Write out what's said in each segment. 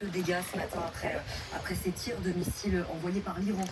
de dégâts ce matin après ces tirs de missiles envoyés par l'Iran.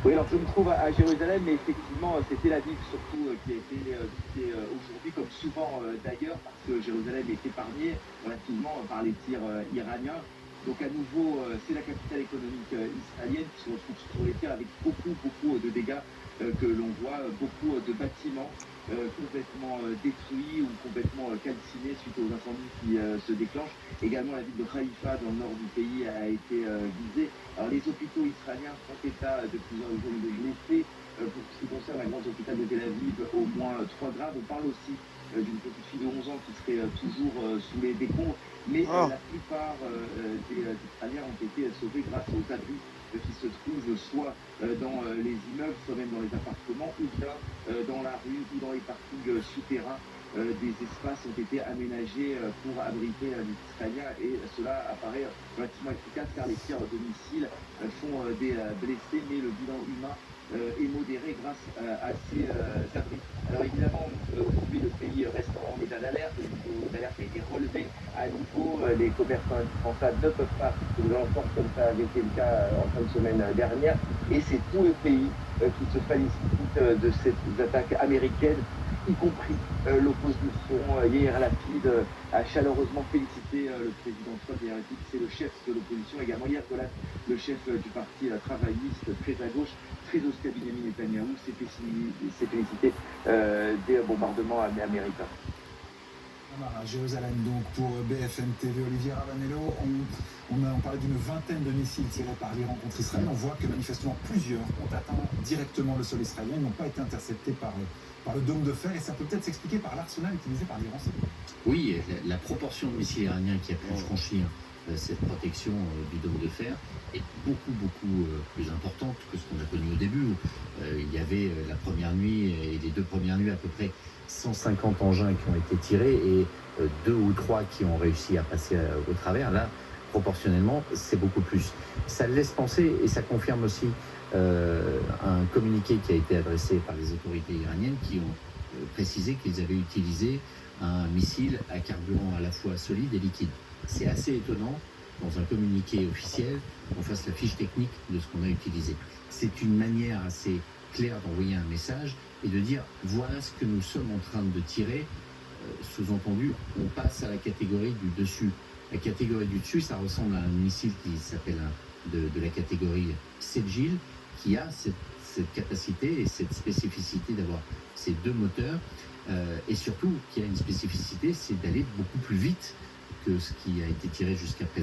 Oui, alors je me trouve à Jérusalem, mais effectivement, c'est Tel Aviv surtout qui a été visité aujourd'hui, comme souvent d'ailleurs, parce que Jérusalem est épargnée relativement par les tirs iraniens. Donc à nouveau, c'est la capitale économique israélienne qui se retrouve sur les tirs avec beaucoup de dégâts que l'on voit, beaucoup de bâtiments complètement détruits ou complètement calcinés suite aux incendies qui se déclenchent. Également, la ville de Haïfa, dans le nord du pays, a été visée. Alors, les hôpitaux israéliens font état de plusieurs zones de blessés. Pour ce qui concerne la grande hôpital de Tel Aviv, au moins 3 graves. On parle aussi d'une petite fille de 11 ans qui serait toujours sous les décombres. Mais la plupart des Israéliens ont été sauvés grâce aux abris qui se trouvent soit dans les immeubles, soit même dans les appartements, ou bien dans la rue ou dans les parkings souterrains. Des espaces ont été aménagés pour abriter les Israéliens et cela apparaît relativement efficace car les tirs de missiles font des blessés, mais le bilan humain est modéré grâce à ces abris. Alors évidemment, aujourd'hui le pays reste en état d'alerte, le niveau d'alerte a été relevé à nouveau, les commerçants indispensables ne peuvent pas se l'entendre comme ça avait été le cas en fin de semaine dernière, et c'est tout le pays qui se félicite de ces attaques américaines, y compris l'opposition. Yair Lapid a chaleureusement félicité le président Trump. Yair Lapid, c'est le chef de l'opposition. Également Yair Golan, le chef du parti travailliste, très à gauche, très hostile à Benjamin Netanyahou, s'est félicité des bombardements américains. À Jérusalem, donc pour BFM TV, Olivier Ravanello, on parlait d'une vingtaine de missiles tirés par l'Iran contre Israël. On voit que manifestement plusieurs ont atteint directement le sol israélien, ils n'ont pas été interceptés par le dôme de fer, et ça peut peut-être s'expliquer par l'arsenal utilisé par l'Iran. Oui, la proportion de missiles iraniens qui a pu franchir cette protection du dôme de fer est beaucoup plus importante que ce qu'on a connu au début. Il y avait la première nuit et les 2 premières nuits à peu près 150 engins qui ont été tirés et 2 ou 3 qui ont réussi à passer au travers. Là, proportionnellement, c'est beaucoup plus. Ça laisse penser et ça confirme aussi un communiqué qui a été adressé par les autorités iraniennes qui ont précisé qu'ils avaient utilisé un missile à carburant à la fois solide et liquide. C'est assez étonnant, dans un communiqué officiel, qu'on fasse la fiche technique de ce qu'on a utilisé. C'est une manière assez claire d'envoyer un message et de dire voilà ce que nous sommes en train de tirer. Sous-entendu, on passe à la catégorie du dessus. La catégorie du dessus, ça ressemble à un missile qui s'appelle de la catégorie Sedgil, qui a cette capacité et cette spécificité d'avoir ces 2 moteurs, et surtout qui a une spécificité, c'est d'aller beaucoup plus vite que ce qui a été tiré jusqu'à présent.